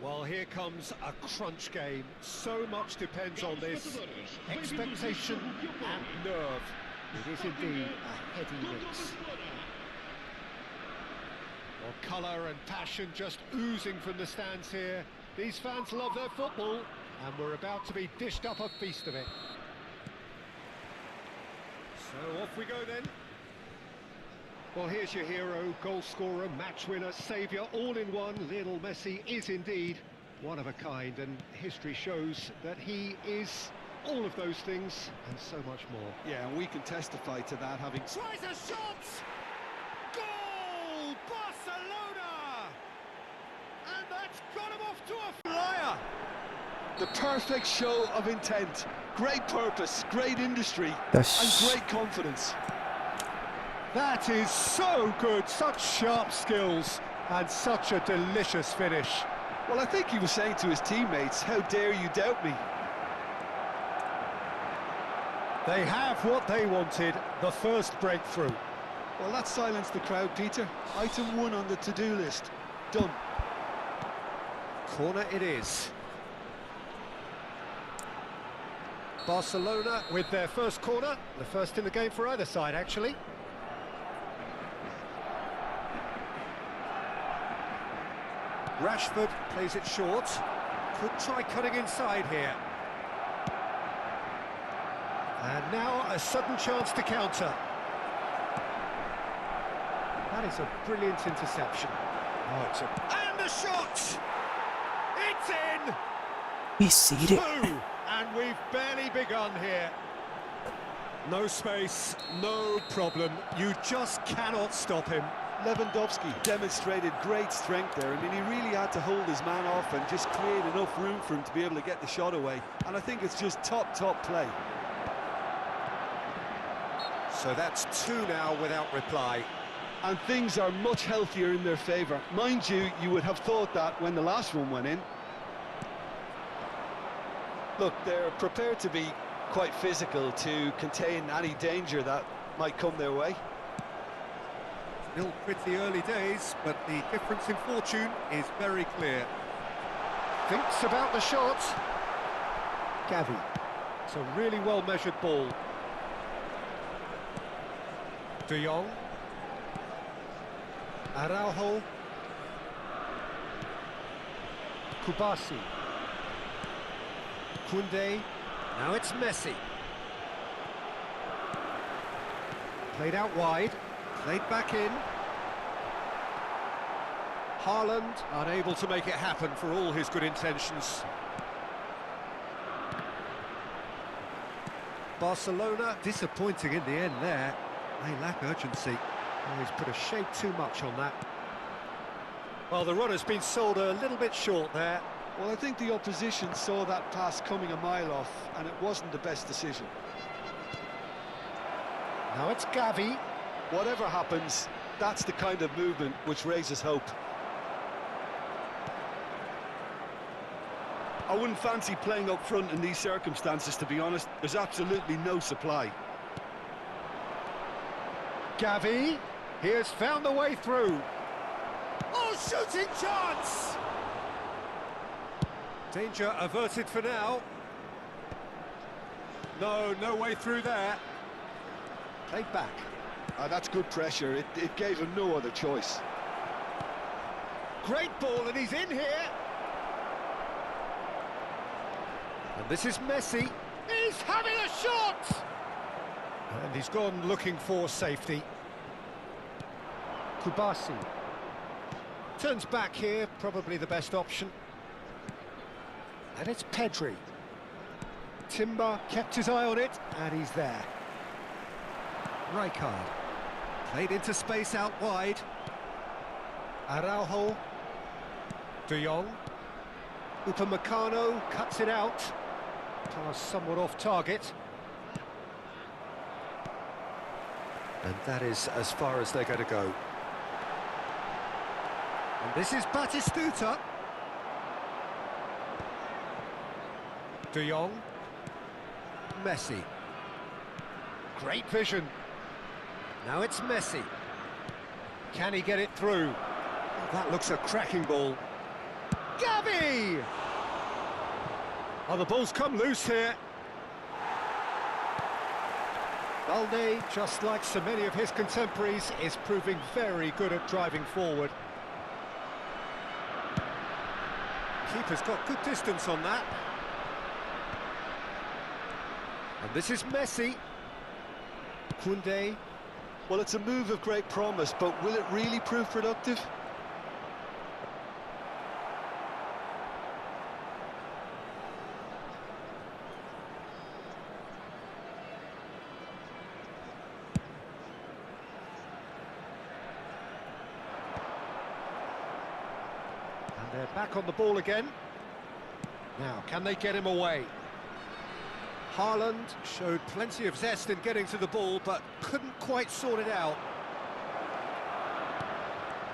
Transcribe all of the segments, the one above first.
Well, here comes a crunch game. So much depends on this. Expectation and nerve. It is indeed a heady mix. Well, colour and passion just oozing from the stands here. These fans love their football, and we're about to be dished up a feast of it. So off we go then. Well, here's your hero, goal scorer, match winner, saviour, all in one. Lionel Messi is indeed one of a kind, and history shows that he is all of those things and so much more. Yeah, and we can testify to that, having... Tries a shot! Goal! Barcelona! And that's got him off to a flyer! The perfect show of intent. Great purpose, great industry, and great confidence. That is so good, such sharp skills, and such a delicious finish. Well, I think he was saying to his teammates, how dare you doubt me? They have what they wanted, the first breakthrough. Well, that silenced the crowd, Peter. Item 1 on the to-do list. Done. Corner it is. Barcelona with their first corner, the first in the game for either side, actually. Rashford plays it short. Could try cutting inside here. And now a sudden chance to counter. That is a brilliant interception. Oh, it's a... And the shot! It's in! We see it. Two! And we've barely begun here. No space, no problem. You just cannot stop him. Lewandowski demonstrated great strength there. I mean, he really had to hold his man off and just create enough room for him to be able to get the shot away. And I think it's just top play. So that's 2 now without reply. And things are much healthier in their favour. Mind you, you would have thought that when the last one went in. Look, they're prepared to be quite physical to contain any danger that might come their way. Still pretty early days, but the difference in fortune is very clear. Thinks about the shot. Gavi. It's a really well-measured ball. De Jong. Araujo. Kubasi. Koundé. Now it's Messi. Played out wide. Played back in. Haaland unable to make it happen for all his good intentions. Barcelona disappointing in the end there. They lack urgency. Oh, he's put a shade too much on that. Well, the runner's been sold a little bit short there. Well, I think the opposition saw that pass coming a mile off, and it wasn't the best decision. Now it's Gavi. Whatever happens, that's the kind of movement which raises hope. I wouldn't fancy playing up front in these circumstances, to be honest. There's absolutely no supply. Gavi, he has found the way through. Oh, shooting chance! Danger averted for now. No way through there. Played back. That's good pressure. It gave him no other choice. Great ball, and he's in here. And this is Messi. He's having a shot! And he's gone looking for safety. Kubasi. Turns back here, probably the best option. And it's Pedri. Timber kept his eye on it, and he's there. Rijkaard. Played into space out wide. Araujo. De Jong. Upamecano cuts it out. Pass somewhat off target. And that is as far as they're going to go. And this is Batistuta. De Jong. Messi. Great vision. Now it's Messi. Can he get it through? That looks a cracking ball. Gavi! Oh, the ball's come loose here. Balde, just like so many of his contemporaries, is proving very good at driving forward. Keeper's got good distance on that. And this is Messi. Koundé. Well, it's a move of great promise, but will it really prove productive? And they're back on the ball again. Now, can they get him away? Haaland showed plenty of zest in getting to the ball, but couldn't quite sort it out.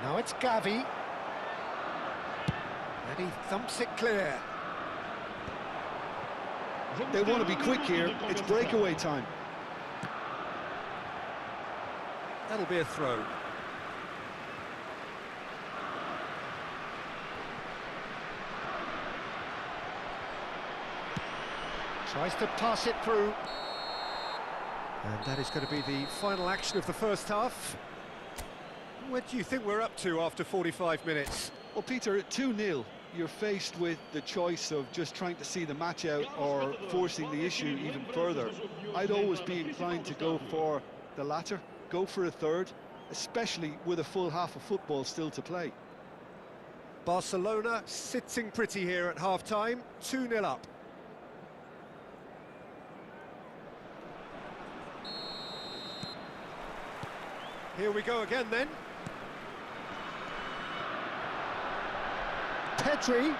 Now it's Gavi. And he thumps it clear. They want to be quick here. It's breakaway time. That'll be a throw. Tries to pass it through. And that is going to be the final action of the first half. What do you think we're up to after 45 minutes? Well, Peter, at 2-0, you're faced with the choice of just trying to see the match out or forcing the issue even further. I'd always be inclined to go for the latter, go for a third, especially with a full half of football still to play. Barcelona sitting pretty here at half-time, 2-0 up. Here we go again then. Pedri,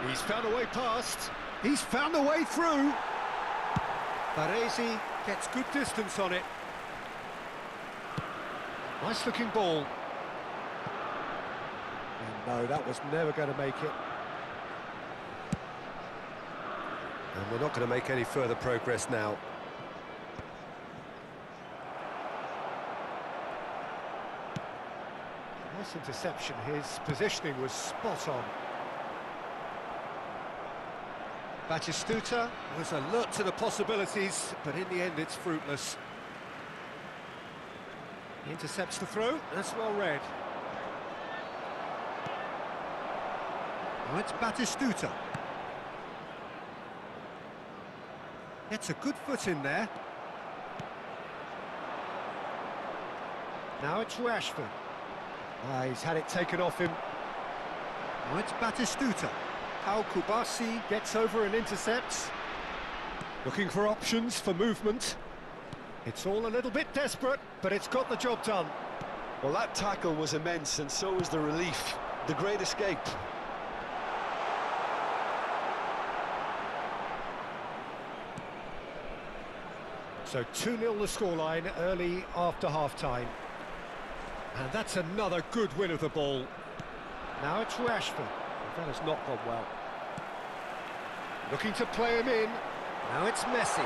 he's found a way past, he's found a way through. Baresi gets good distance on it. Nice looking ball. And no, that was never going to make it. And we're not going to make any further progress now. Nice interception, his positioning was spot on. Batistuta was alert to the possibilities, but in the end it's fruitless. He intercepts the throw, that's well read. Now it's Batistuta. Gets a good foot in there. Now it's Rashford. He's had it taken off him. Now it's Batistuta. Pau Kubasi gets over and intercepts. Looking for options for movement. It's all a little bit desperate, but it's got the job done. Well, that tackle was immense, and so was the relief. The great escape. So 2-0 the scoreline early after half-time. And that's another good win of the ball. Now it's Rashford. That has not gone well. Looking to play him in. Now it's Messi.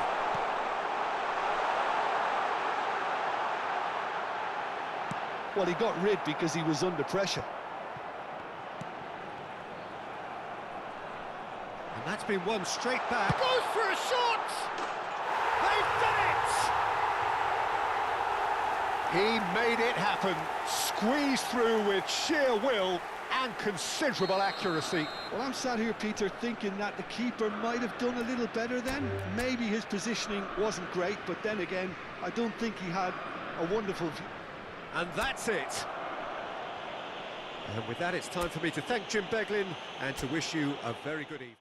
Well, he got rid because he was under pressure. And that's been won straight back. Goes for a shot! They've done it! He made it happen. Squeezed through with sheer will and considerable accuracy. Well, I'm sat here, Peter, thinking that the keeper might have done a little better then. Maybe his positioning wasn't great, but then again, I don't think he had a wonderful view. And that's it. And with that, it's time for me to thank Jim Beglin and to wish you a very good evening.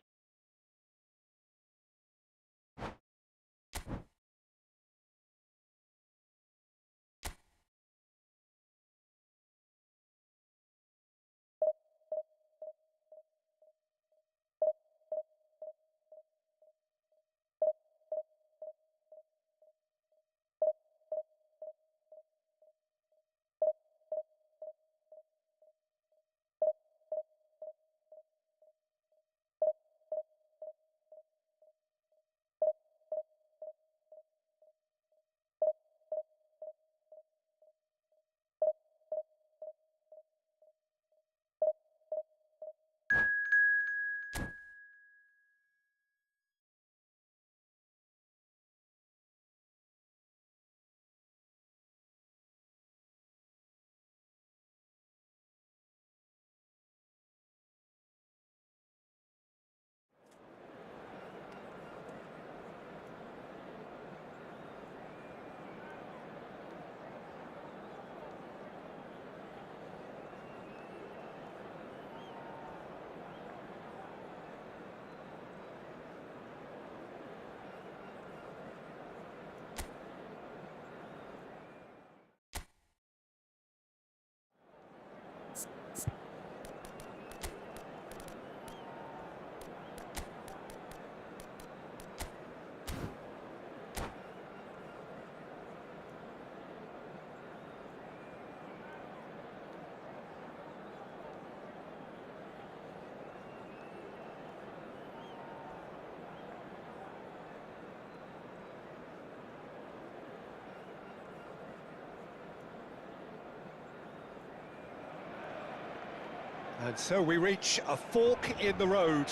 And so we reach a fork in the road.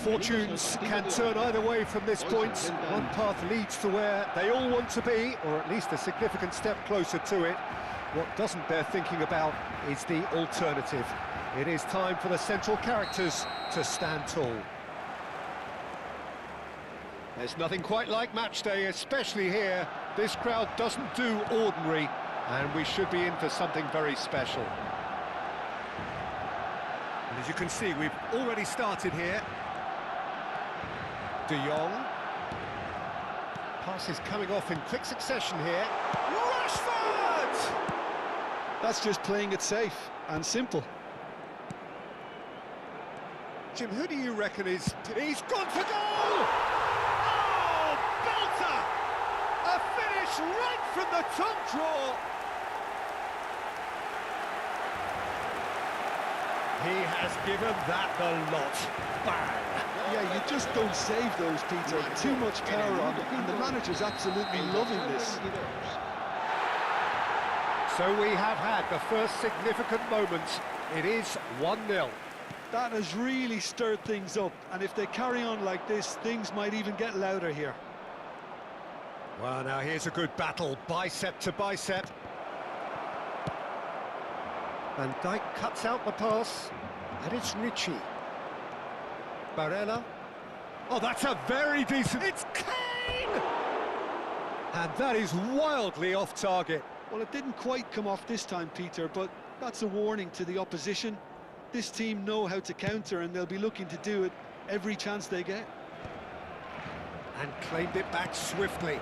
Fortunes can turn either way from this point. One path leads to where they all want to be, or at least a significant step closer to it. What doesn't bear thinking about is the alternative. It is time for the central characters to stand tall. There's nothing quite like match day, especially here. This crowd doesn't do ordinary, and we should be in for something very special. And as you can see, we've already started here. De Jong. Pass is coming off in quick succession here. Rashford! That's just playing it safe and simple. Jim, who do you reckon is... He's gone for goal! Oh, belter! A finish right from the top draw. He has given that the lot. Bang! Yeah, you just don't save those, Peter. Too much power on it, and the manager's absolutely loving this. So we have had the first significant moment. It is 1-0. That has really stirred things up, and if they carry on like this, things might even get louder here. Well, now here's a good battle, bicep to bicep. Van Dijk cuts out the pass, and it's Richie. Barella. Oh, that's a very decent... It's Kane! And that is wildly off target. Well, it didn't quite come off this time, Peter, but that's a warning to the opposition. This team know how to counter, and they'll be looking to do it every chance they get. And claimed it back swiftly.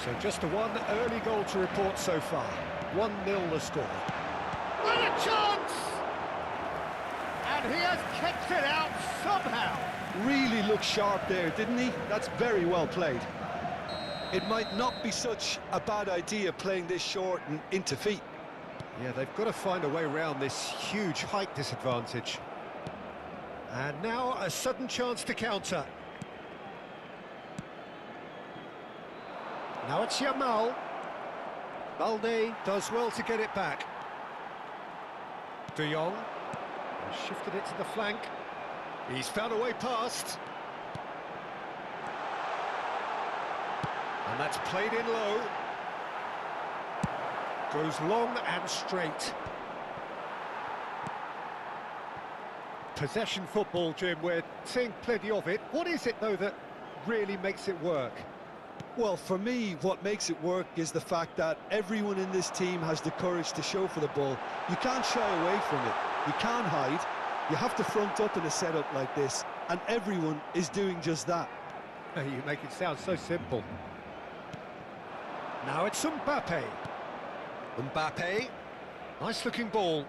So just the one early goal to report so far. 1-0 the score. And a chance! And he has kept it out somehow. Really looked sharp there, didn't he? That's very well played. It might not be such a bad idea playing this short and into feet. Yeah, they've got to find a way around this huge height disadvantage. And now a sudden chance to counter. Now it's Yamal. Balde does well to get it back. De Jong shifted it to the flank. He's found a way past. And that's played in low. Goes long and straight. Possession football, Jim, we're seeing plenty of it. What is it, though, that really makes it work? Well, for me, what makes it work is the fact that everyone in this team has the courage to show for the ball. You can't shy away from it. You can't hide. You have to front up in a setup like this, and everyone is doing just that. You make it sound so simple. Now it's Mbappe. Mbappe, nice-looking ball.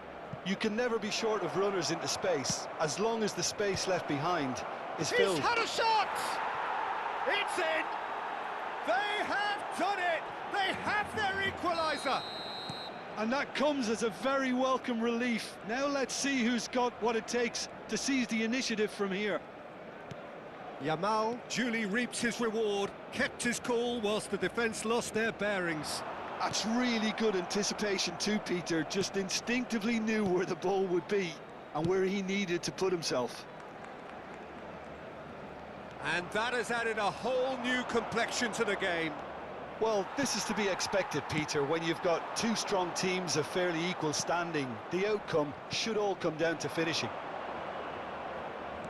You can never be short of runners into space, as long as the space left behind is filled. He's had a shot! It's in! They have done it! They have their equaliser! And that comes as a very welcome relief. Now let's see who's got what it takes to seize the initiative from here. Yamal duly reaps his reward, kept his cool whilst the defence lost their bearings. That's really good anticipation too, Peter. Just instinctively knew where the ball would be and where he needed to put himself. And that has added a whole new complexion to the game. Well, this is to be expected, Peter. When you've got two strong teams of fairly equal standing, the outcome should all come down to finishing.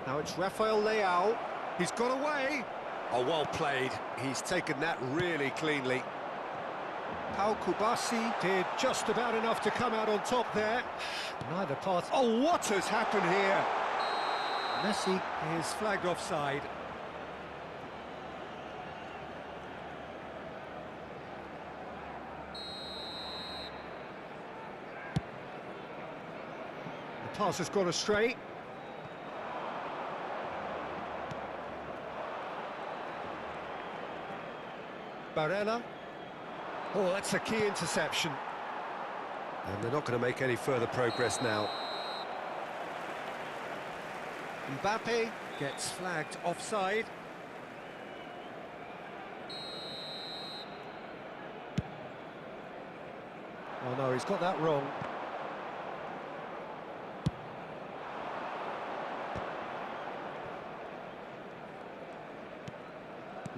Now it's Rafael Leao. He's got away. Oh, well played. He's taken that really cleanly. Pau Kubasi did just about enough to come out on top there. Neither pass. Oh, what has happened here? Messi is flagged offside. The pass has gone astray. Barella. Oh, that's a key interception. And they're not going to make any further progress now. Mbappe gets flagged offside. Oh no, he's got that wrong.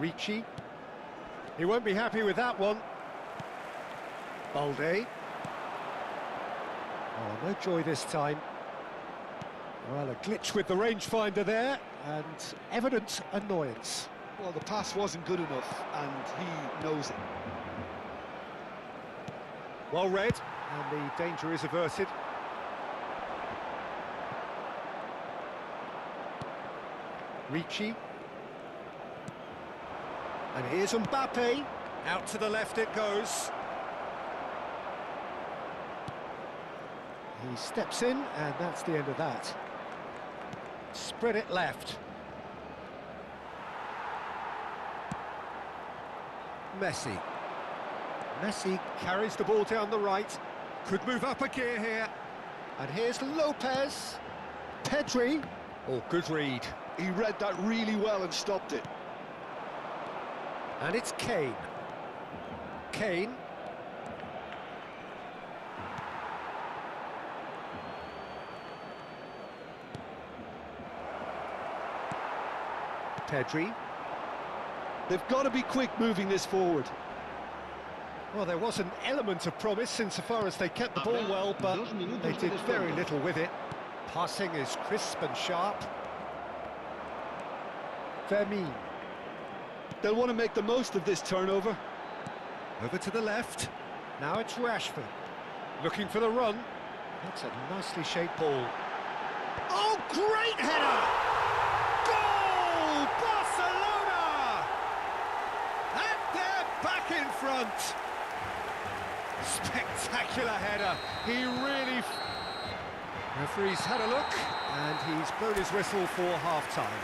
Ricci. He won't be happy with that one. Balde. Oh, no joy this time. Well, a glitch with the rangefinder there, and evident annoyance. Well, the pass wasn't good enough, and he knows it. Well read, and the danger is averted. Ricci. And here's Mbappe. Out to the left it goes. He steps in, and that's the end of that. Spread it left. Messi. Messi carries the ball down the right. Could move up a gear here. And here's Lopez. Pedri. Oh, good read. He read that really well and stopped it. And it's Kane. Kane. Pedri. They've got to be quick moving this forward. Well, there was an element of promise insofar as they kept the ball well, but they did very little with it. Passing is crisp and sharp. Vermeer. They'll want to make the most of this turnover. Over to the left. Now it's Rashford. Looking for the run. That's a nicely shaped ball. Oh, great header! Goal! Barcelona! And they're back in front. Spectacular header. He really... Referee's had a look, and he's blown his whistle for half-time.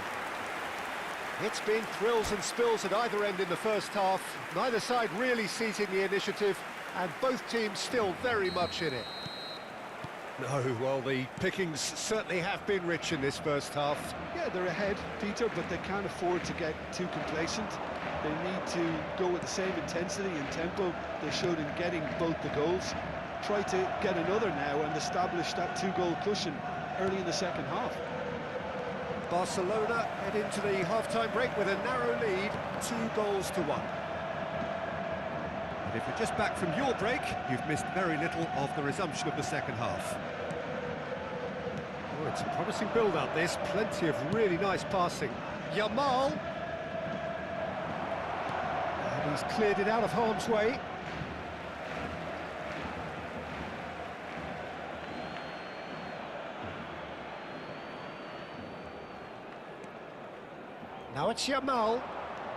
It's been thrills and spills at either end in the first half. Neither side really seizing the initiative, and both teams still very much in it. No, well, the pickings certainly have been rich in this first half. Yeah, they're ahead, Peter, but they can't afford to get too complacent. They need to go with the same intensity and tempo they showed in getting both the goals. Try to get another now and establish that two-goal cushion early in the second half. Barcelona head into the half-time break with a narrow lead, 2-1. And if you're just back from your break, you've missed very little of the resumption of the second half. Oh, it's a promising build-up, this. Plenty of really nice passing. Yamal. And he's cleared it out of harm's way. Now it's Yamal.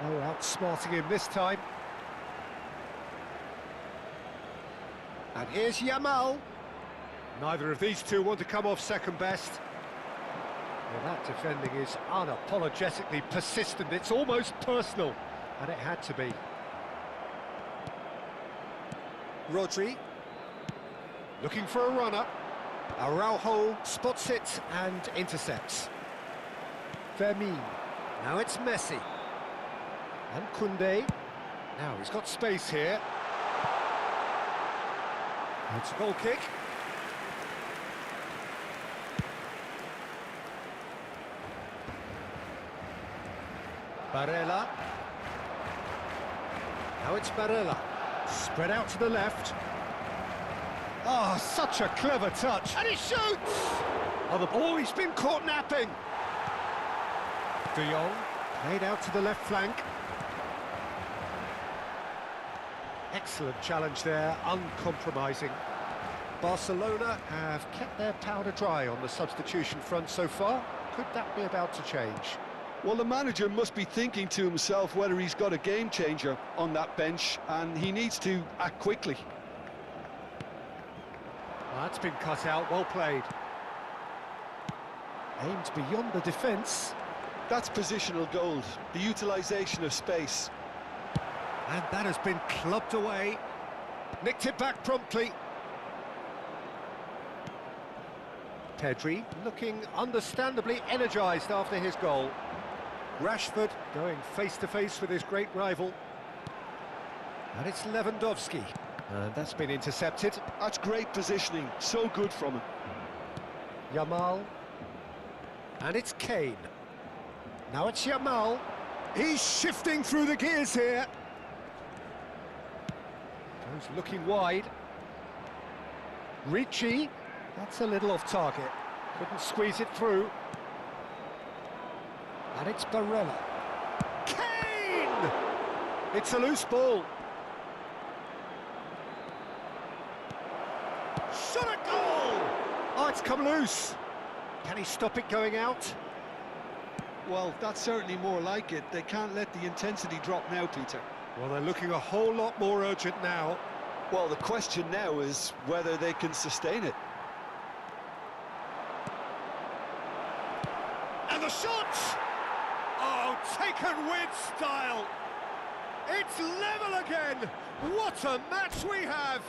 No outsmarting him this time. And here's Yamal. Neither of these two want to come off second best. Well, that defending is unapologetically persistent. It's almost personal, and it had to be. Rodri. Looking for a runner. Araujo spots it and intercepts. Vermeer. Now it's Messi. And Koundé. Now he's got space here. It's a goal kick. Barella. Now it's Barella. Spread out to the left. Oh, such a clever touch. And he shoots! Oh, the ball, he's been caught napping. De Jong, played out to the left flank. Excellent challenge there, uncompromising. Barcelona have kept their powder dry on the substitution front so far. Could that be about to change? Well, the manager must be thinking to himself whether he's got a game changer on that bench, and he needs to act quickly. Well, that's been cut out, well played. Aimed beyond the defence. That's positional gold, the utilisation of space. And that has been clubbed away. Nicked it back promptly. Pedri looking understandably energised after his goal. Rashford going face-to-face with his great rival. And it's Lewandowski. And that's been intercepted. That's great positioning, so good from him. Yamal. And it's Kane. Now it's Yamal. He's shifting through the gears here. Goes looking wide. Ricci, that's a little off target. Couldn't squeeze it through. And it's Barella. Kane! It's a loose ball. Shot a goal! Oh, it's come loose. Can he stop it going out? Well, that's certainly more like it. They can't let the intensity drop now, Peter. Well, they're looking a whole lot more urgent now. Well, the question now is whether they can sustain it. And the shot! Oh, taken with style. It's level again. What a match we have.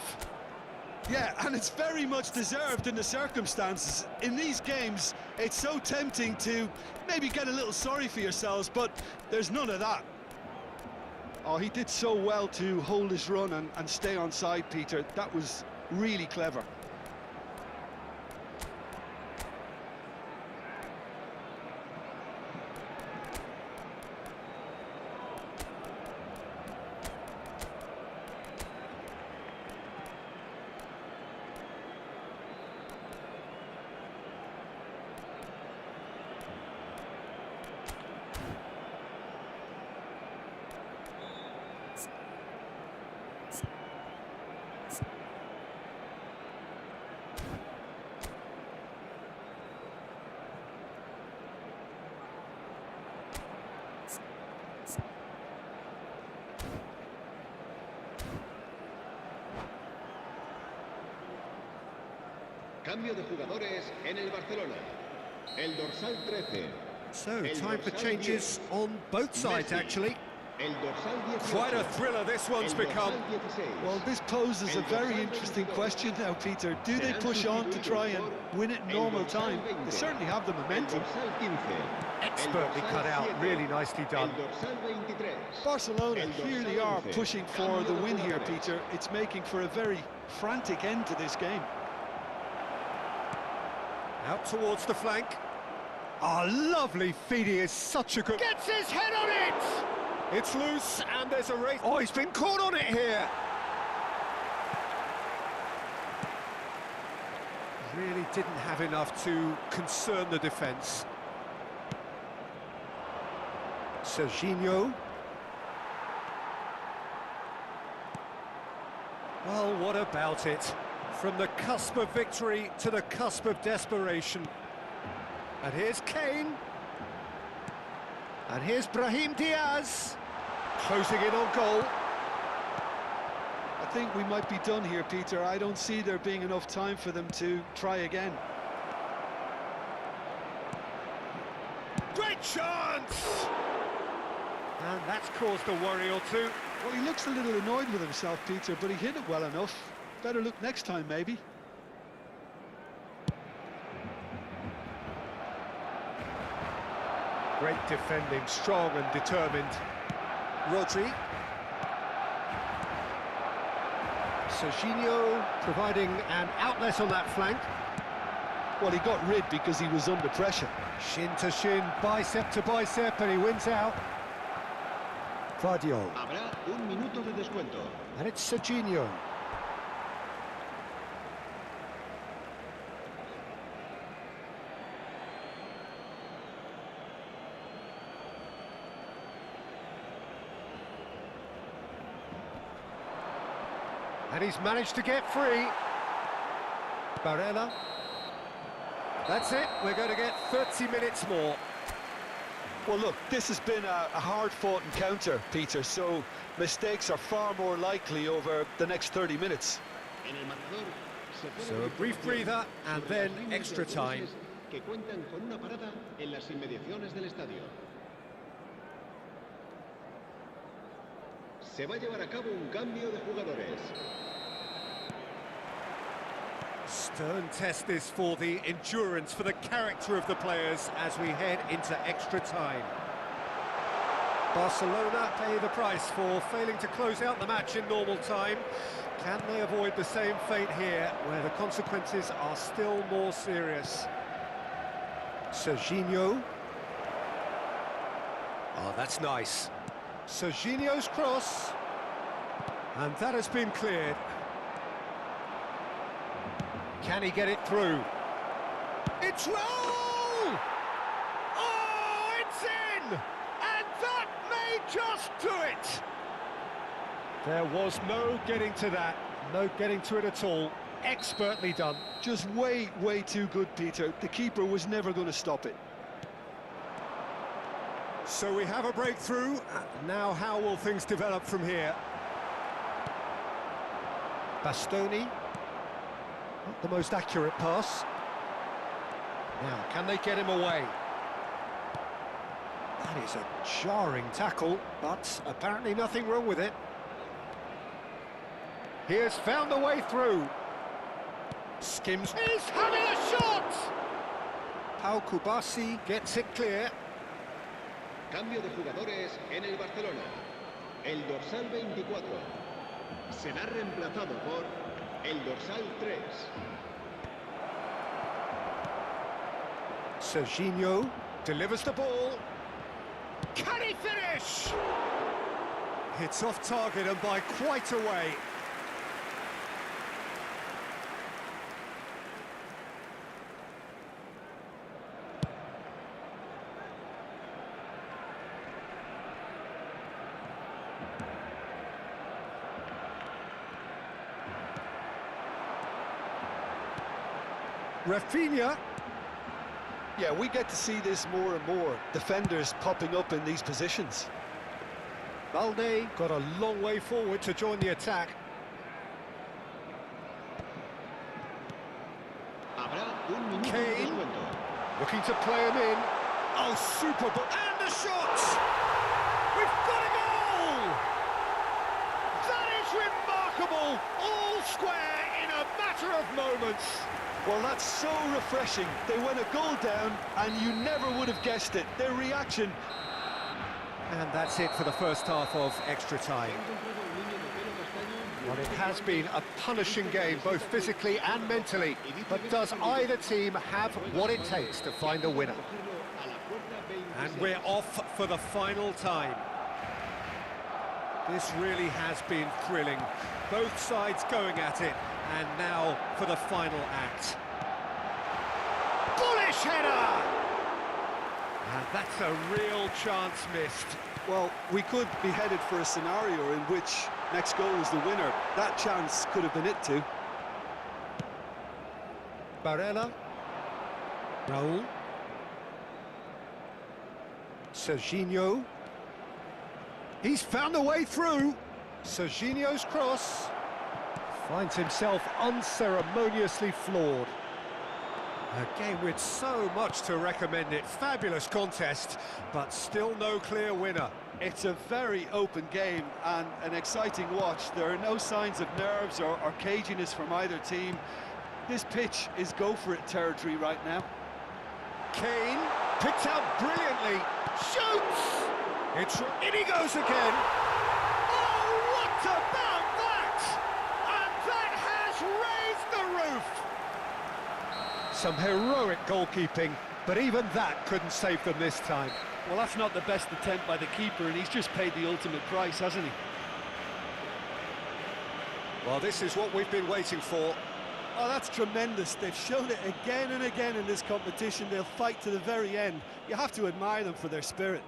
Yeah, and it's very much deserved in the circumstances. In these games, it's so tempting to maybe get a little sorry for yourselves, but there's none of that. Oh, he did so well to hold his run and stay on side, Peter. That was really clever. Cambio de jugadores en el Barcelona. El dorsal 13. So, time for changes on both sides, actually. El dorsal 18. Quite a thriller this one's become. Well, this poses a very interesting question now, Peter. Do they push on to try and win it in normal time? They certainly have the momentum. Expertly cut out, really nicely done. Barcelona clearly are pushing for the win here, Peter. It's making for a very frantic end to this game. Out towards the flank. Oh, lovely feed. He is such a good... Gets his head on it! It's loose, and there's a race. Oh, he's been caught on it here. Really didn't have enough to concern the defence. Serginho. Well, what about it? From the cusp of victory to the cusp of desperation. And here's Kane. And here's Brahim Diaz. Closing in on goal. I think we might be done here, Peter. I don't see there being enough time for them to try again. Great chance! And that's caused a worry or two. Well, he looks a little annoyed with himself, Peter, but he hit it well enough. Better look next time, maybe. Great defending, strong and determined. Rodri. Serginho providing an outlet on that flank. Well, he got rid because he was under pressure. Shin to shin, bicep to bicep, and he wins out. Guardiola. Habrá un minuto de descuento. And it's Serginho. And he's managed to get free. Barella. That's it, we're going to get 30 minutes more. Well, look, this has been a hard-fought encounter, Peter, so mistakes are far more likely over the next 30 minutes. So a brief breather and then extra time. Que cuentan con una parada en las inmediaciones del estadio. Se va a llevar a cabo un cambio de jugadores. Stern test this for the endurance, for the character of the players as we head into extra time. Barcelona pay the price for failing to close out the match in normal time. Can they avoid the same fate here, where the consequences are still more serious? Serginho. Oh, that's nice. Serginho's cross. And that has been cleared. Can he get it through? It's roll! Oh, it's in! And that may just do it! There was no getting to that, no getting to it at all. Expertly done. Just way too good, Peter. The keeper was never going to stop it. So we have a breakthrough. Now how will things develop from here? Bastoni. Not the most accurate pass. Now, can they get him away? That is a jarring tackle, but apparently nothing wrong with it. He has found a way through. Skims. He's having a shot! Pau Kubasi gets it clear. Cambio de jugadores en el Barcelona. El dorsal 24 será reemplazado por el dorsal 3. Serginho delivers the ball. Can he finish? It's off target and by quite a way. Rafinha. Yeah, we get to see this more and more. Defenders popping up in these positions. Balde got a long way forward to join the attack. Kane looking to play him in. Oh, super ball. And the shot! We've got a goal! That is remarkable! All square in a matter of moments. Well, that's so refreshing. They went a goal down, and you never would have guessed it. Their reaction. And that's it for the first half of extra time. Well, it has been a punishing game, both physically and mentally. But does either team have what it takes to find a winner? And we're off for the final time. This really has been thrilling. Both sides going at it. And now for the final act. Bullish header! And that's a real chance missed. Well, we could be headed for a scenario in which next goal is the winner. That chance could have been it too. Barella. Raul. Serginho. He's found a way through. Serginho's cross. Finds himself unceremoniously floored. A game with so much to recommend it. Fabulous contest, but still no clear winner. It's a very open game and an exciting watch. There are no signs of nerves or caginess from either team. This pitch is go-for-it territory right now. Kane picked out brilliantly. Shoots! In he goes again. Oh, what about that? And that has raised the roof. Some heroic goalkeeping, but even that couldn't save them this time. Well, that's not the best attempt by the keeper, and he's just paid the ultimate price, hasn't he? Well, this is what we've been waiting for. Oh, that's tremendous. They've shown it again and again in this competition. They'll fight to the very end. You have to admire them for their spirit.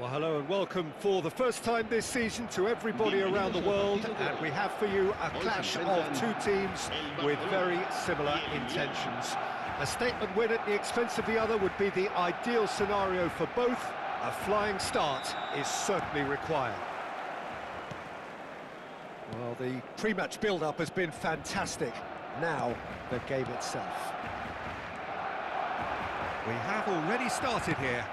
Well, hello and welcome for the first time this season to everybody around the world, and we have for you a clash of two teams with very similar intentions. A statement win at the expense of the other would be the ideal scenario for both. A flying start is certainly required. Well, the pre-match build-up has been fantastic. Now, the game itself. We have already started here.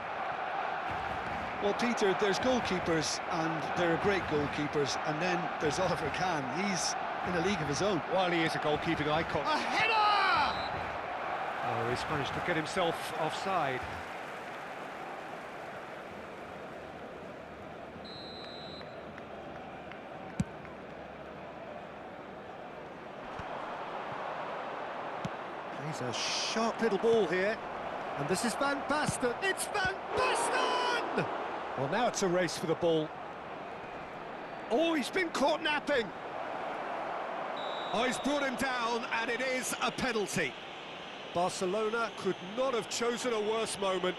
Well, Peter, there's goalkeepers, and there are great goalkeepers, and then there's Oliver Kahn. He's in a league of his own. Well, he is a goalkeeping icon. A header! Oh, he's managed to get himself offside. He's a sharp little ball here. And this is Van Basten. It's Van Basten! Well, now it's a race for the ball. Oh, he's been caught napping. Oh, he's brought him down, and it is a penalty. Barcelona could not have chosen a worse moment.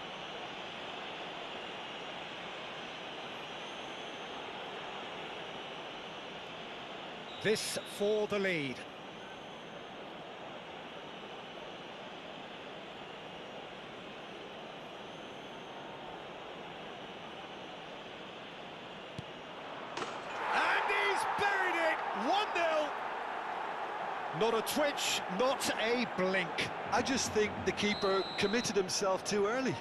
This for the lead. Buried it, 1-0. Not a twitch, not a blink. I just think the keeper committed himself too early.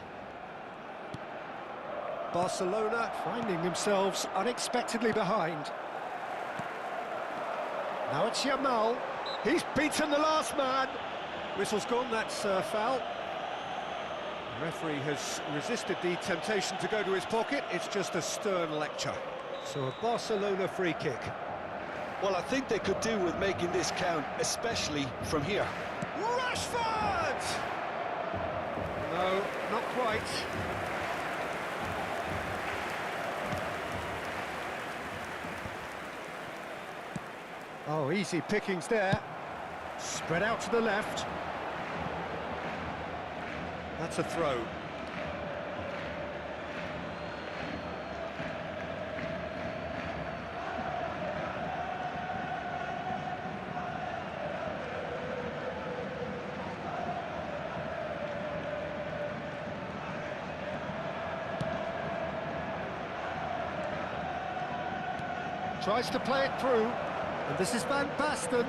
Barcelona finding themselves unexpectedly behind. Now it's Yamal. He's beaten the last man. Whistle's gone, that's foul. The referee has resisted the temptation to go to his pocket. It's just a stern lecture. So a Barcelona free kick. Well, I think they could do with making this count, especially from here. Rashford! No, not quite. Oh, easy pickings there. Spread out to the left. That's a throw. Tries to play it through, and this is Van Basten.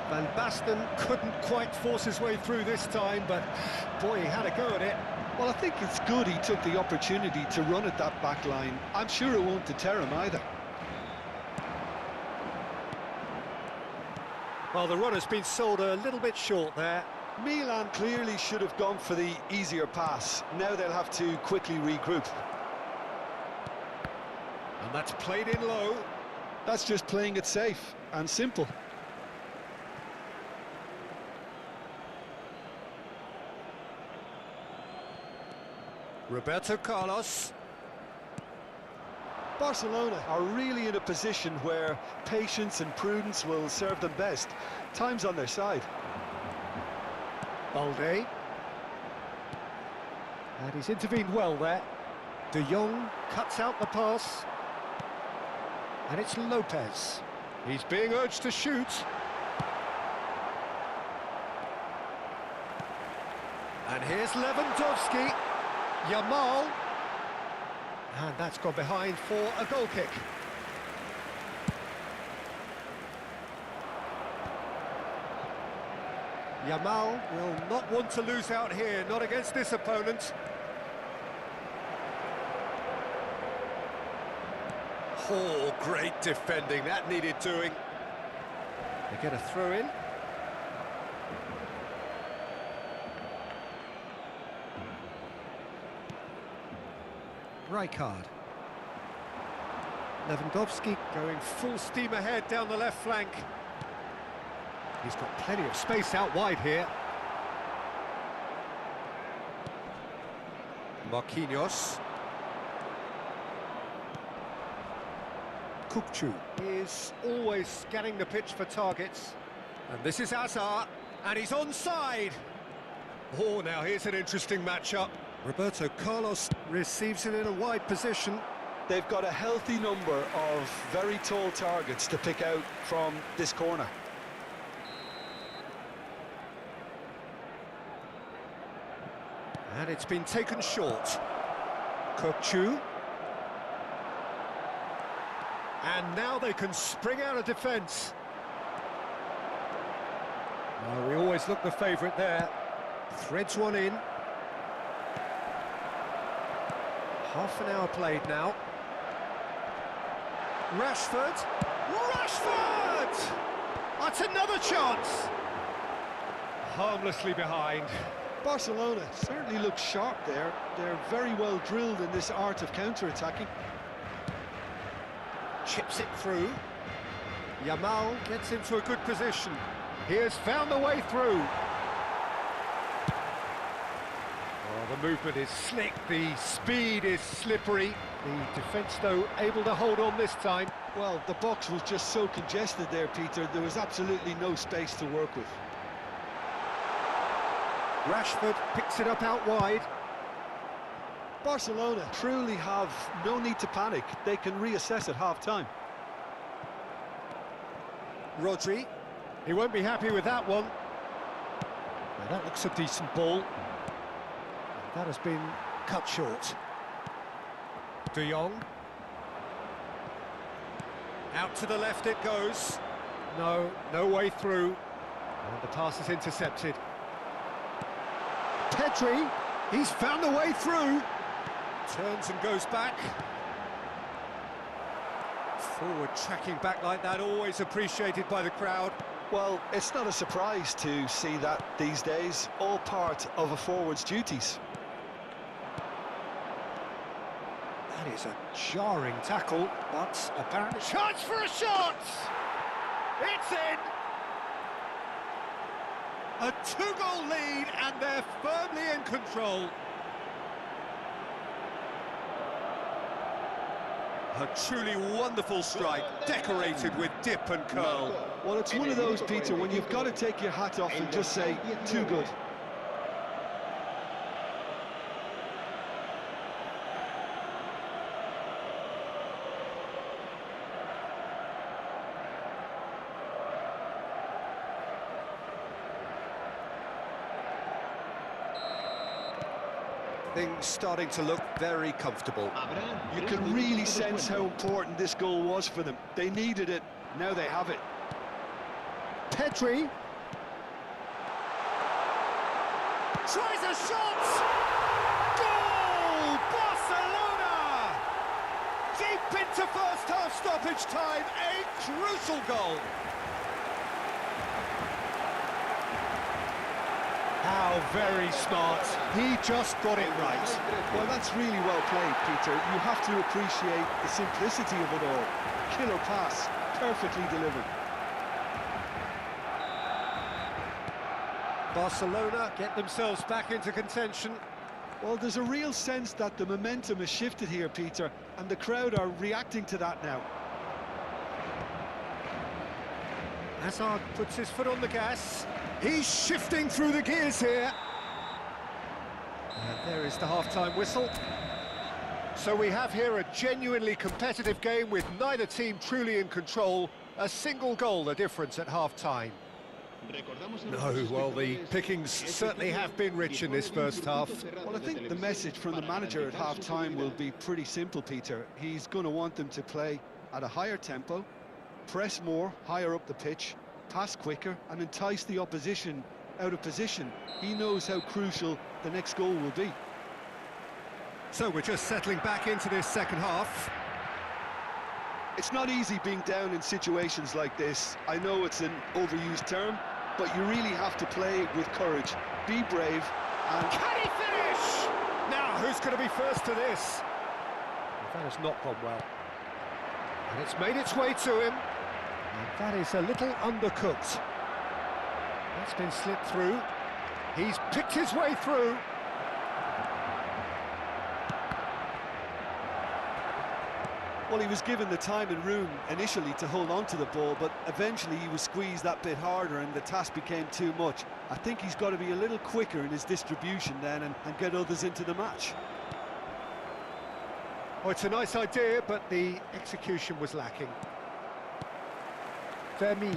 Van Basten couldn't quite force his way through this time, but boy, he had a go at it. Well, I think it's good he took the opportunity to run at that back line. I'm sure it won't deter him either. Well, the run has been sold a little bit short there. Milan clearly should have gone for the easier pass. Now they'll have to quickly regroup. And that's played in low. That's just playing it safe and simple. Roberto Carlos. Barcelona are really in a position where patience and prudence will serve them best. Time's on their side. Balde. And he's intervened well there. De Jong cuts out the pass. And it's Lopez. He's being urged to shoot. And here's Lewandowski. Yamal. And that's gone behind for a goal kick. Yamal will not want to lose out here, not against this opponent. Oh, great defending, that needed doing. They get a throw in. Rijkaard. Lewandowski going full steam ahead down the left flank. He's got plenty of space out wide here. Marquinhos. Kukçu is always scanning the pitch for targets. And this is Hazard, and he's onside. Oh, now here's an interesting matchup. Roberto Carlos receives it in a wide position. They've got a healthy number of very tall targets to pick out from this corner. And it's been taken short. Kokchu. And now they can spring out of defence. Well, we always look the favourite there. Threads one in. Half an hour played now. Rashford! Rashford! That's another chance! Harmlessly behind. Barcelona certainly looks sharp there. They're very well drilled in this art of counter-attacking. Chips it through. Yamal gets into a good position. He has found the way through. Oh, the movement is slick, the speed is slippery. The defence, though, able to hold on this time. Well, the box was just so congested there, Peter. There was absolutely no space to work with. Rashford picks it up out wide. Barcelona truly have no need to panic. They can reassess at half-time. Rodri. He won't be happy with that one. Now that looks a decent ball. That has been cut short. De Jong. Out to the left it goes. No way through. And the pass is intercepted. Pedri, he's found the way through. Turns and goes back. Forward tracking back like that, always appreciated by the crowd. Well, it's not a surprise to see that these days, all part of a forward's duties. That is a jarring tackle, but apparently... Chance for a shot! It's in! A two-goal lead, and they're firmly in control. A truly wonderful strike, decorated with dip and curl. Well, it's one of those, Peter, when you've got to take your hat off and just say, too good. Things starting to look very comfortable. You can really sense how important this goal was for them. They needed it, now they have it. Pedri. Tries a shot! Goal! Barcelona! Deep into first half stoppage time, a crucial goal. How very smart. He just got it right. Well, that's really well played, Peter. You have to appreciate the simplicity of it all. Killer pass, perfectly delivered. Barcelona get themselves back into contention. Well, there's a real sense that the momentum has shifted here, Peter, and the crowd are reacting to that now. Hazard puts his foot on the gas. He's shifting through the gears here. And there is the half-time whistle. So we have here a genuinely competitive game with neither team truly in control. A single goal the difference at half-time. No, well, the pickings certainly have been rich in this first half. Well, I think the message from the manager at half-time will be pretty simple, Peter. He's going to want them to play at a higher tempo, press more, higher up the pitch, pass quicker and entice the opposition out of position. He knows how crucial the next goal will be. So we're just settling back into this second half. It's not easy being down in situations like this. I know it's an overused term, but you really have to play with courage. Be brave and... Can he finish? Now, who's going to be first to this? That has not gone well. And it's made its way to him. And that is a little undercooked. That's been slipped through. He's picked his way through. Well, he was given the time and room initially to hold on to the ball, but eventually he was squeezed that bit harder and the task became too much. I think he's got to be a little quicker in his distribution then and get others into the match. Oh, it's a nice idea, but the execution was lacking. Vermin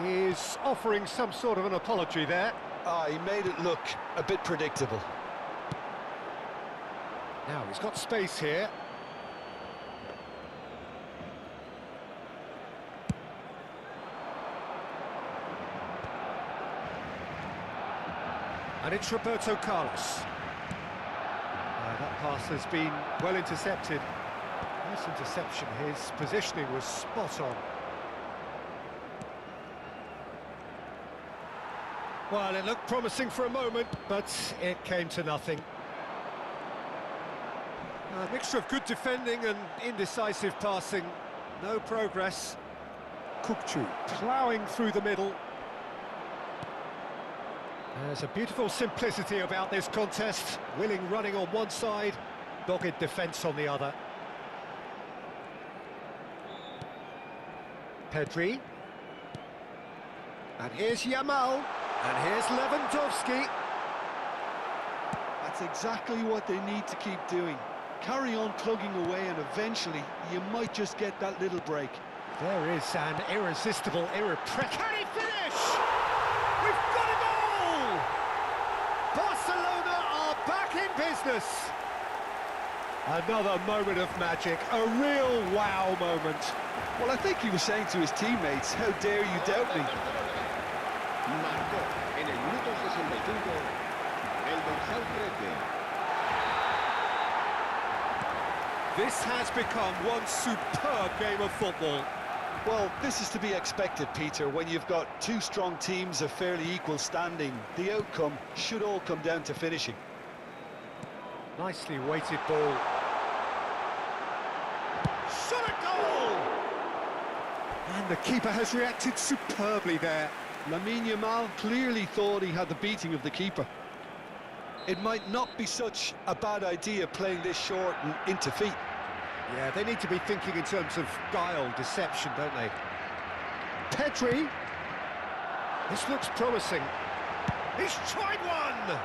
is offering some sort of an apology there. Ah, he made it look a bit predictable. Now he's got space here. And it's Roberto Carlos. That pass has been well intercepted. Nice interception, his positioning was spot on. Well, it looked promising for a moment, but it came to nothing. A mixture of good defending and indecisive passing. No progress. Kukçu ploughing through the middle. There's a beautiful simplicity about this contest. Willing running on one side, dogged defence on the other. Pedri. And here's Yamal. And here's Lewandowski. That's exactly what they need to keep doing. Carry on plugging away and eventually you might just get that little break. There is an irresistible, irrepressible... Can he finish? We've got a goal! Barcelona are back in business. Another moment of magic, a real wow moment. Well, I think he was saying to his teammates, how dare you doubt me? Marcó en el minuto 65 el dorsal 13. This has become one superb game of football. Well, this is to be expected, Peter, when you've got two strong teams of fairly equal standing. The outcome should all come down to finishing. Nicely weighted ball. Shot a goal! And the keeper has reacted superbly there. Lamine Yamal clearly thought he had the beating of the keeper. It might not be such a bad idea playing this short and into feet. Yeah, they need to be thinking in terms of guile, deception, don't they? Pedri. This looks promising. He's tried one!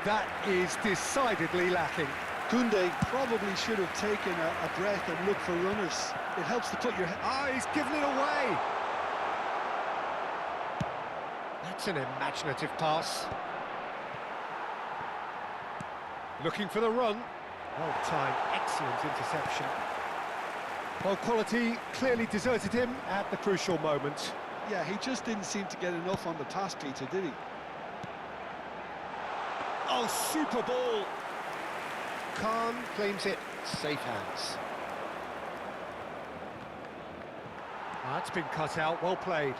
That is decidedly lacking. Koundé probably should have taken a breath and looked for runners. It helps to put your... Ah, he's given it away! That's an imaginative pass. Looking for the run. Well timed, excellent interception. Well, quality clearly deserted him at the crucial moment. Yeah, he just didn't seem to get enough on the pass, Peter, did he? Oh, super ball! Khan claims it, safe hands. That's been cut out, well played.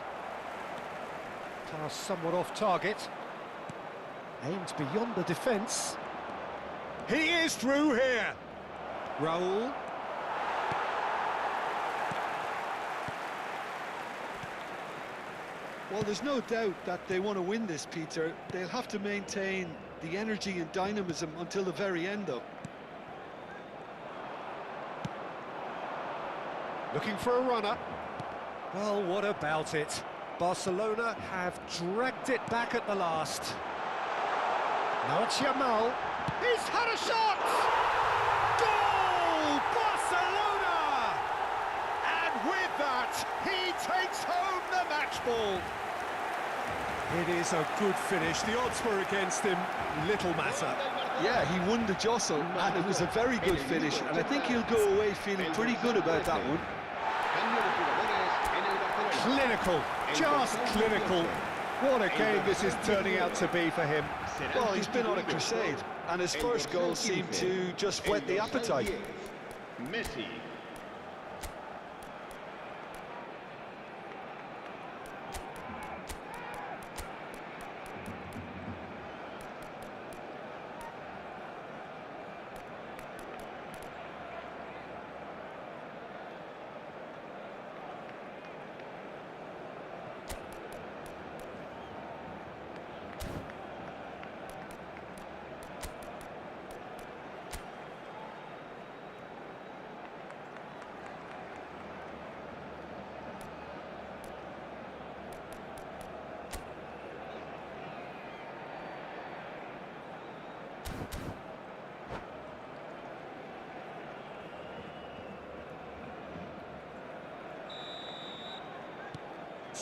Pass somewhat off target. Aimed beyond the defence. He is through here. Raul. Well, there's no doubt that they want to win this, Peter. They'll have to maintain the energy and dynamism until the very end, though. Looking for a runner. Well, what about it? Barcelona have dragged it back at the last. Now it's Yamal. He's had a shot! Goal! Barcelona! And with that, he takes home the match ball. It is a good finish. The odds were against him. Little matter. Yeah, he won the jostle, and it was a very good finish, and I think he'll go away feeling pretty good about that one. Clinical, just clinical. What a game this is turning out to be for him. Well, he's been on a crusade, and his first goal seemed to just whet the appetite. Messi.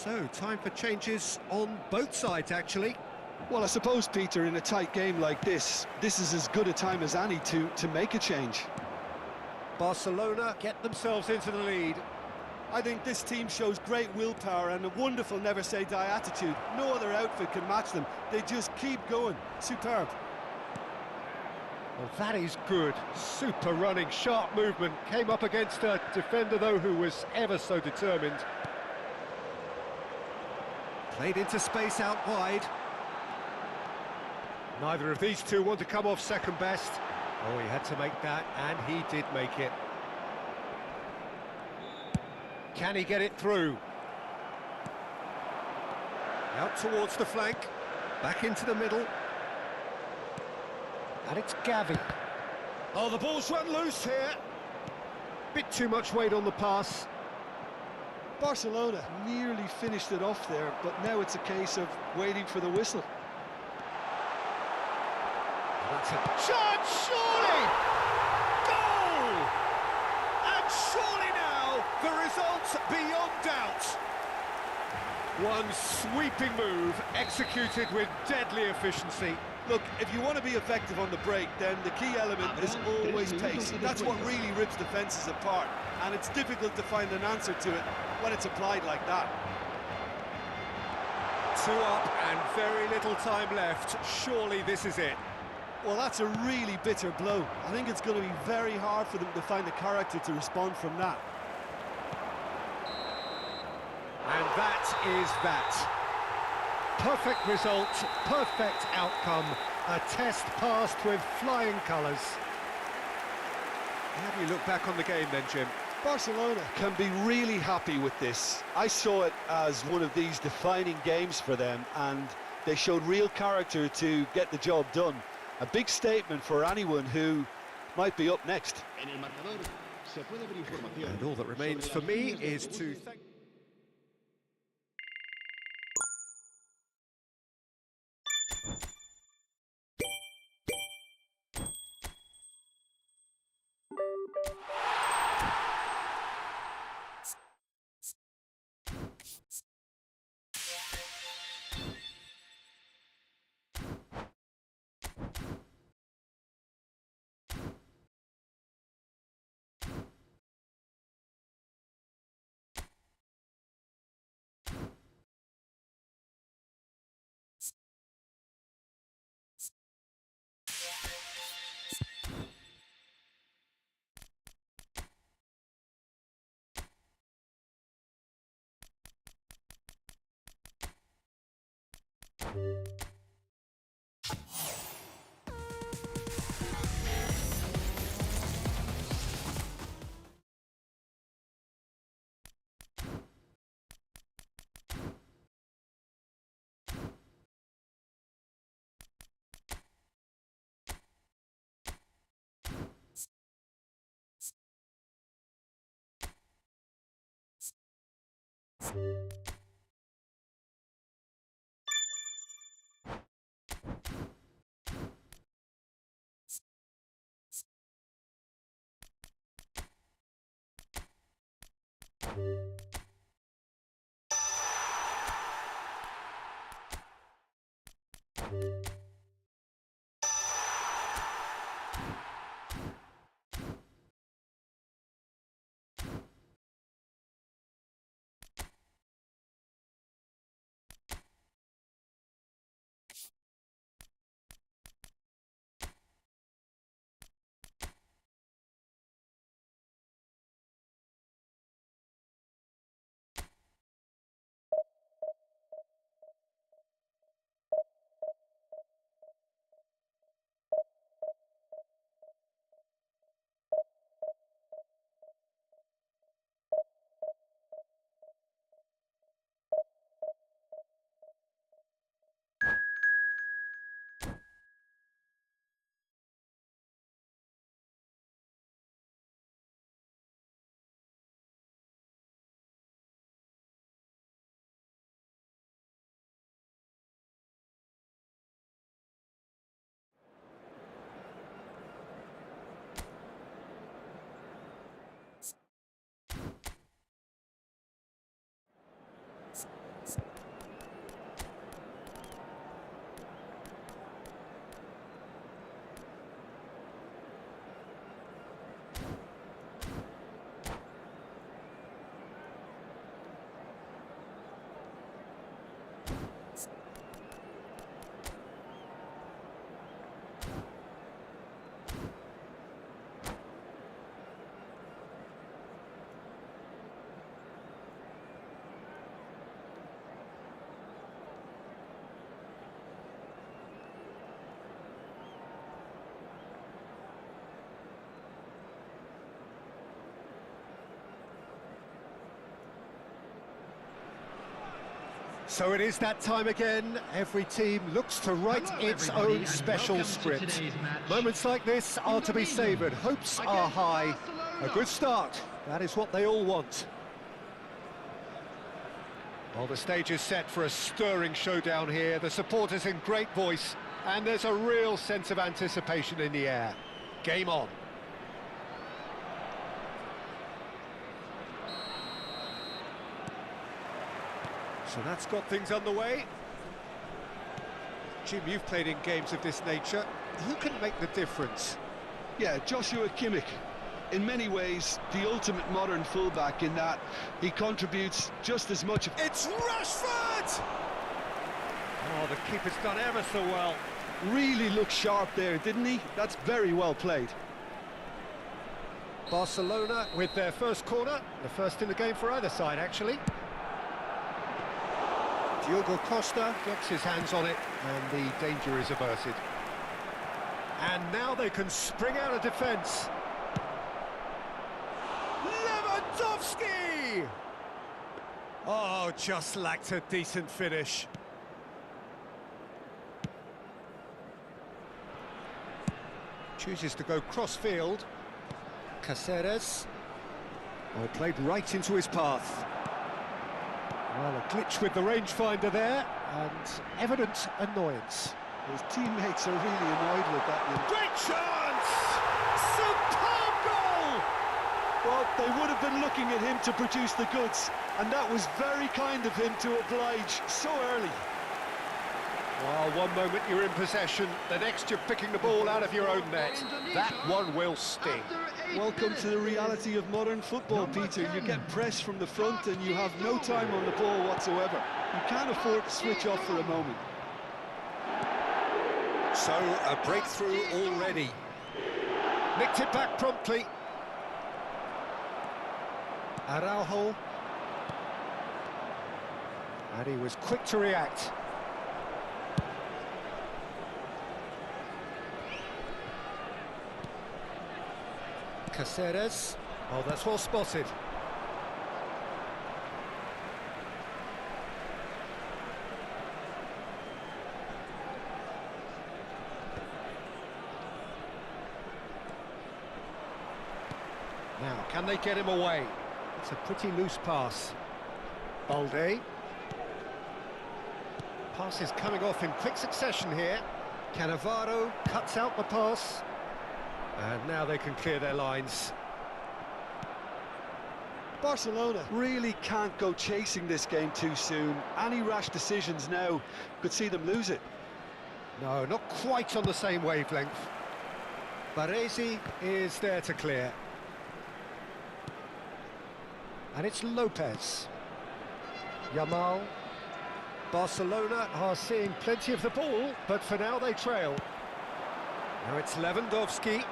So, time for changes on both sides, actually. Well, I suppose, Peter, in a tight game like this is as good a time as any to make a change. Barcelona get themselves into the lead. I think this team shows great willpower and a wonderful never-say-die attitude. No other outfit can match them. They just keep going. Superb. Well, that is good. Super running, sharp movement. Came up against a defender, though, who was ever so determined. Played into space out wide. Neither of these two want to come off second best. Oh, he had to make that, and he did make it. Can he get it through? Out towards the flank. Back into the middle. And it's Gavi. Oh, the ball's run loose here. Bit too much weight on the pass. Barcelona nearly finished it off there, but now it's a case of waiting for the whistle. That's a chance, surely! Goal! And surely now, the result's beyond doubt. One sweeping move, executed with deadly efficiency. Look, if you want to be effective on the break, then the key element is always pace. That's what really rips defences apart, and it's difficult to find an answer to it when it's applied like that. 2 up and very little time left. Surely this is it. Well, that's a really bitter blow. I think it's going to be very hard for them to find the character to respond from that. And that is that. Perfect result, perfect outcome. A test passed with flying colours. How do you look back on the game then, Jim? Barcelona can be really happy with this. I saw it as one of these defining games for them, and they showed real character to get the job done. A big statement for anyone who might be up next. And all that remains for me is to thank... So it is that time again. Every team looks to write its own special script. Moments like this are to be savoured. Hopes are high. A good start. That is what they all want. Well, the stage is set for a stirring showdown here. The supporters in great voice, and there's a real sense of anticipation in the air. Game on. So that's got things underway. Jim, you've played in games of this nature. Who can make the difference? Yeah, Joshua Kimmich. In many ways, the ultimate modern fullback in that he contributes just as much. It's Rashford! Oh, the keeper's done ever so well. Really looked sharp there, didn't he? That's very well played. Barcelona with their first corner. The first in the game for either side, actually. Diogo Costa gets his hands on it, and the danger is averted. And now they can spring out of defence. Lewandowski! Oh, just lacked a decent finish. Chooses to go cross-field. Caceres. Oh, played right into his path. Well, a glitch with the rangefinder there, and evident annoyance. His teammates are really annoyed with that. Great chance! Superb goal! Well, they would have been looking at him to produce the goods, and that was very kind of him to oblige so early. Well, one moment you're in possession, the next you're picking the ball out of your own net. That one will sting. Welcome to the reality of modern football, Peter. You get pressed from the front and you have no time on the ball whatsoever. You can't afford to switch off for a moment. So, a breakthrough already. Nicked it back promptly. Araujo. And he was quick to react. Caceres. Oh, that's well spotted. Now, can they get him away? It's a pretty loose pass. Balde. Pass is coming off in quick succession here. Cannavaro cuts out the pass. And now they can clear their lines. Barcelona really can't go chasing this game too soon. Any rash decisions now could see them lose it. No, not quite on the same wavelength. Baresi is there to clear. And it's Lopez. Yamal. Barcelona are seeing plenty of the ball, but for now they trail. Now it's Lewandowski.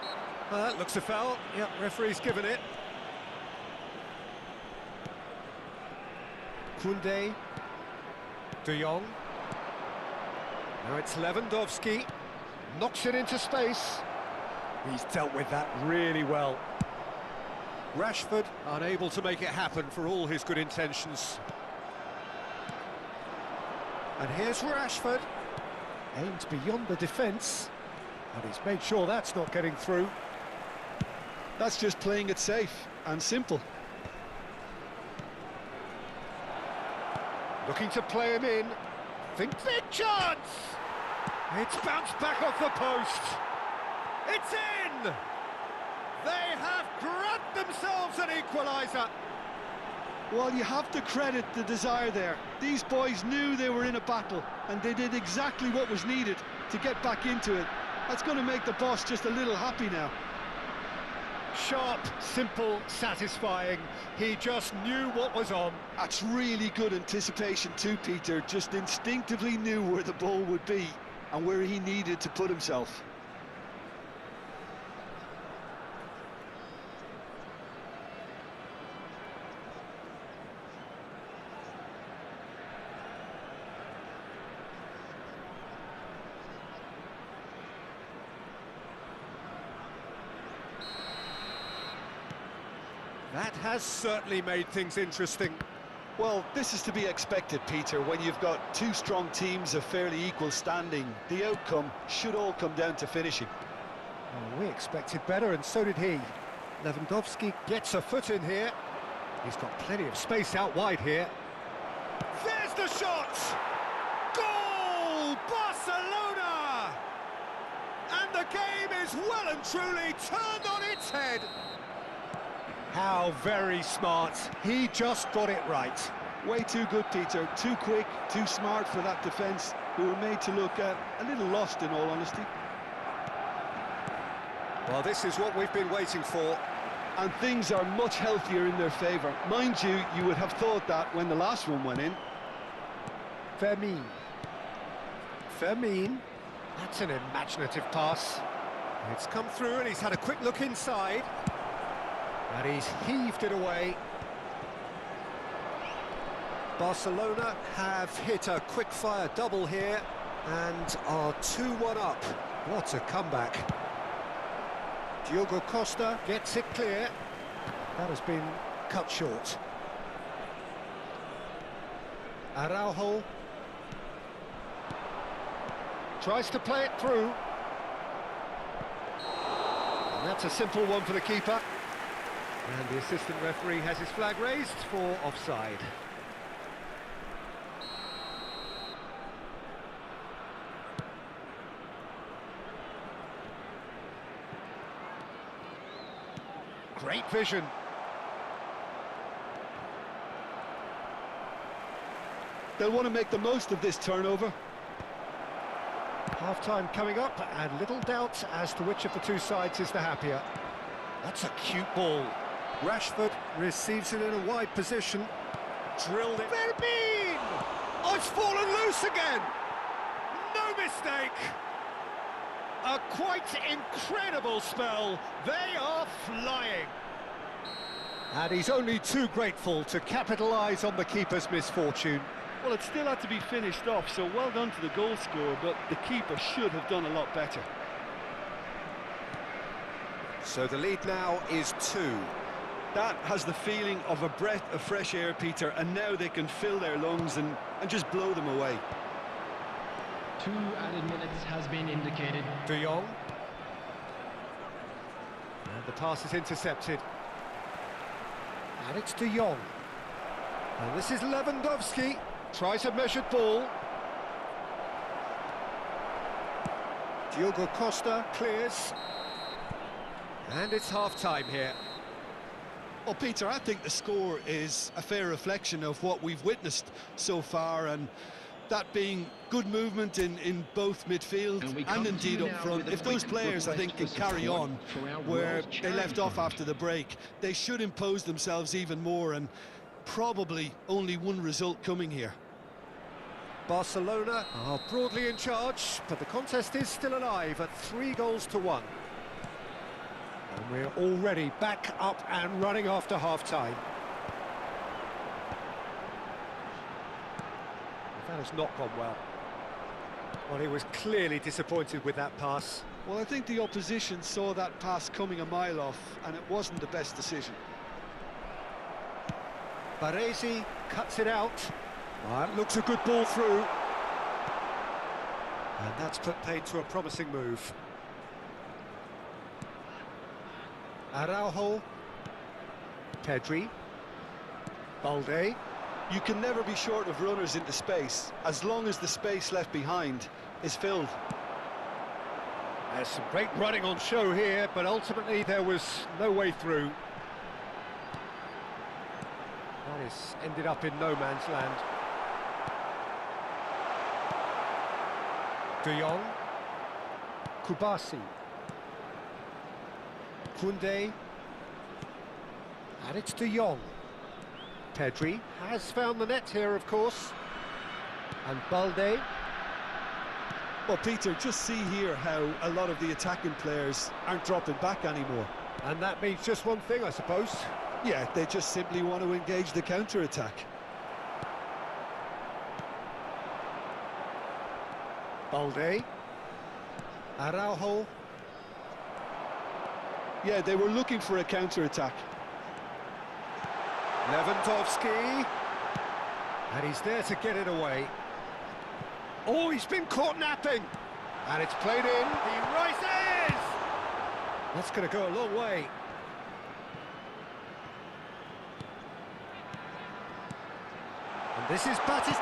Looks a foul. Yep, referee's given it. Koundé. De Jong. Now it's Lewandowski. Knocks it into space. He's dealt with that really well. Rashford unable to make it happen for all his good intentions. And here's Rashford. Aimed beyond the defence. And he's made sure that's not getting through. That's just playing it safe and simple. Looking to play him in. Think big chance! It's bounced back off the post. It's in! They have grabbed themselves an equaliser. Well, you have to credit the desire there. These boys knew they were in a battle, and they did exactly what was needed to get back into it. That's going to make the boss just a little happy now. Sharp, simple, satisfying. He just knew what was on. That's really good anticipation too, Peter. Just instinctively knew where the ball would be and where he needed to put himself. That has certainly made things interesting. Well, this is to be expected, Peter. When you've got two strong teams of fairly equal standing, the outcome should all come down to finishing. Oh, we expected better, and so did he. Lewandowski gets a foot in here. He's got plenty of space out wide here. There's the shot! Goal! Barcelona! And the game is well and truly turned on its head. How very smart. He just got it right. Way too good, Peter. Too quick, too smart for that defence, who were made to look a little lost, in all honesty. Well, this is what we've been waiting for. And things are much healthier in their favour. Mind you, you would have thought that when the last one went in. Fermin. That's an imaginative pass. It's come through and he's had a quick look inside. And he's heaved it away. Barcelona have hit a quick-fire double here and are 2-1 up. What a comeback. Diogo Costa gets it clear. That has been cut short. Araujo tries to play it through. And that's a simple one for the keeper. And the assistant referee has his flag raised for offside. Great vision. They'll want to make the most of this turnover. Half-time coming up, and little doubt as to which of the two sides is the happier. That's a cute ball. Rashford receives it in a wide position. Drilled it. Fermin! Oh, it's fallen loose again! No mistake! A quite incredible spell. They are flying. And he's only too grateful to capitalise on the keeper's misfortune. Well, it still had to be finished off, so well done to the goal scorer, but the keeper should have done a lot better. So the lead now is 2. That has the feeling of a breath of fresh air, Peter, and now they can fill their lungs and just blow them away. 2 added minutes has been indicated. De Jong. And the pass is intercepted. And it's De Jong. And this is Lewandowski. Tries a measured ball. Diogo Costa clears. And it's half-time here. Well, Peter, I think the score is a fair reflection of what we've witnessed so far, and that being good movement in both midfield and indeed up front. If those players, I think, can carry on where they left off after the break, they should impose themselves even more, and probably only one result coming here. Barcelona are broadly in charge, but the contest is still alive at 3-1. And we're already back up and running after half-time. That has not gone well. Well, he was clearly disappointed with that pass. Well, I think the opposition saw that pass coming a mile off, and it wasn't the best decision. Baresi cuts it out. That looks a good ball through. And that's put paid to a promising move. Araujo. Pedri. Balde. You can never be short of runners into space, as long as the space left behind is filled. There's some great running on show here, but ultimately there was no way through. That is ended up in no man's land. De Jong. Kubasi. Koundé. And it's De Jong. Pedri has found the net here, of course. And Balde. Well, Peter, just see here how a lot of the attacking players aren't dropping back anymore. And that means just one thing, I suppose. Yeah, they just simply want to engage the counter-attack. Balde. Araujo. Yeah, they were looking for a counter-attack. Lewandowski. And he's there to get it away. Oh, he's been caught napping. And it's played in. He rises! That's going to go a long way. And this is Batistuta!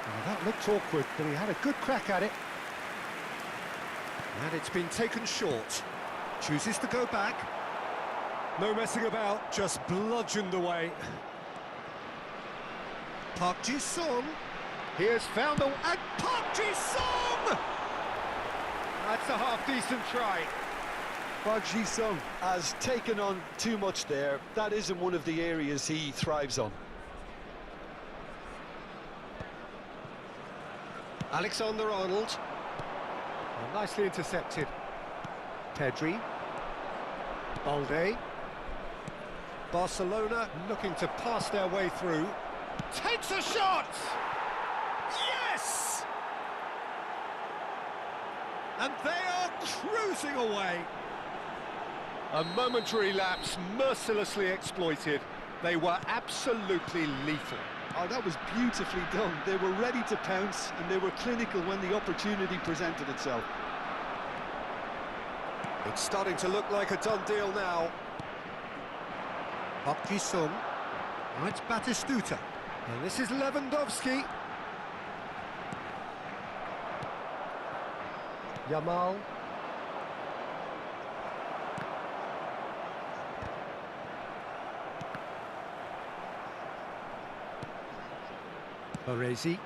Oh, that looked awkward, but he had a good crack at it. And it's been taken short. Chooses to go back. No messing about, just bludgeoned away. Park Ji-sung. Here's found the... And Park Ji-sung! That's a half-decent try. Park Ji-sung has taken on too much there. That isn't one of the areas he thrives on. Alexander-Arnold. Oh, nicely intercepted. Pedri. Balde. Barcelona looking to pass their way through. Takes a shot! Yes! And they are cruising away. A momentary lapse mercilessly exploited. They were absolutely lethal. Oh, that was beautifully done. They were ready to pounce and they were clinical when the opportunity presented itself. It's starting to look like a done deal now. Park Ji-sung. Now it's Batistuta. And this is Lewandowski. Yamal. Baresi.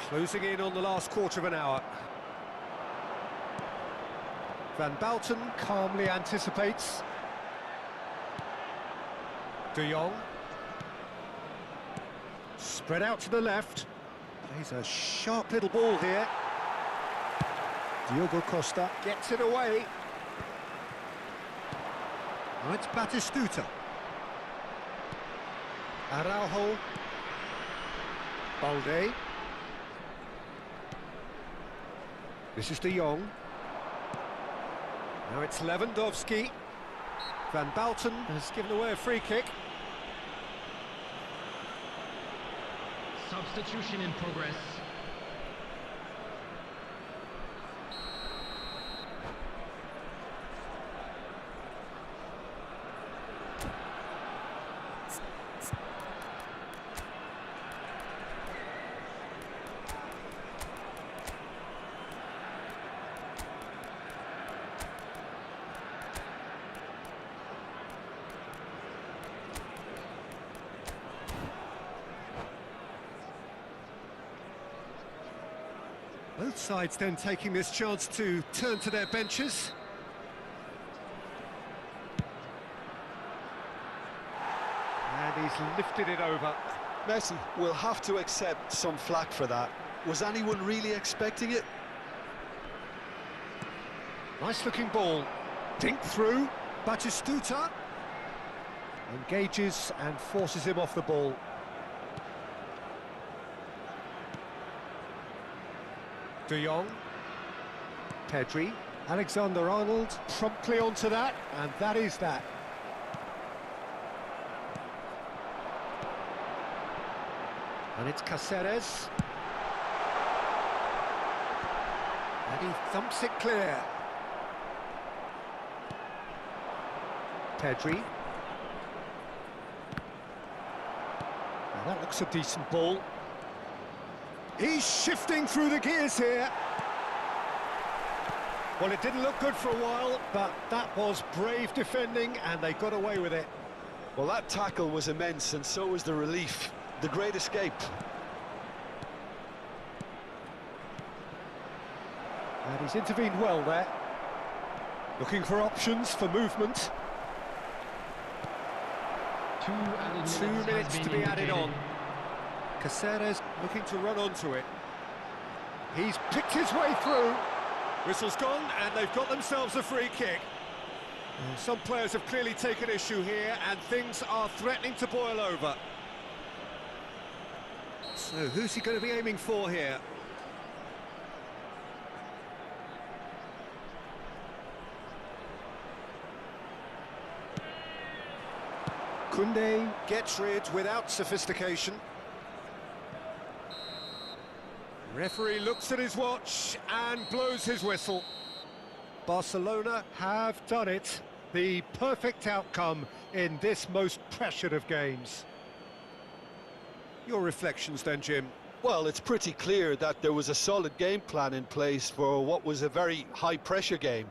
Closing in on the last quarter of an hour. Van Bouten calmly anticipates. De Jong. Spread out to the left. Plays a sharp little ball here. Diogo Costa gets it away. Now it's Batistuta. Araujo. Balde. This is De Jong. Now it's Lewandowski. Van Bouten has given away a free kick. Substitution in progress. Both sides then taking this chance to turn to their benches. And he's lifted it over. Messi will have to accept some flack for that. Was anyone really expecting it? Nice looking ball. Dink through. Batistuta engages and forces him off the ball. De Jong. Pedri. Alexander-Arnold promptly onto that, and that is that. And it's Cáceres. And he thumps it clear. Pedri. Now that looks a decent ball. He's shifting through the gears here. Well, it didn't look good for a while, but that was brave defending, and they got away with it. Well, that tackle was immense, and so was the relief. The great escape. And he's intervened well there. Looking for options for movement. 2 minutes to be added on. Cáceres looking to run onto it. He's picked his way through. Whistle's gone, and they've got themselves a free kick. Some players have clearly taken issue here, and things are threatening to boil over. So who's he going to be aiming for here? Koundé gets rid without sophistication. Referee looks at his watch and blows his whistle. Barcelona have done it. The perfect outcome in this most pressured of games. Your reflections then, Jim? Well, it's pretty clear that there was a solid game plan in place for what was a very high-pressure game.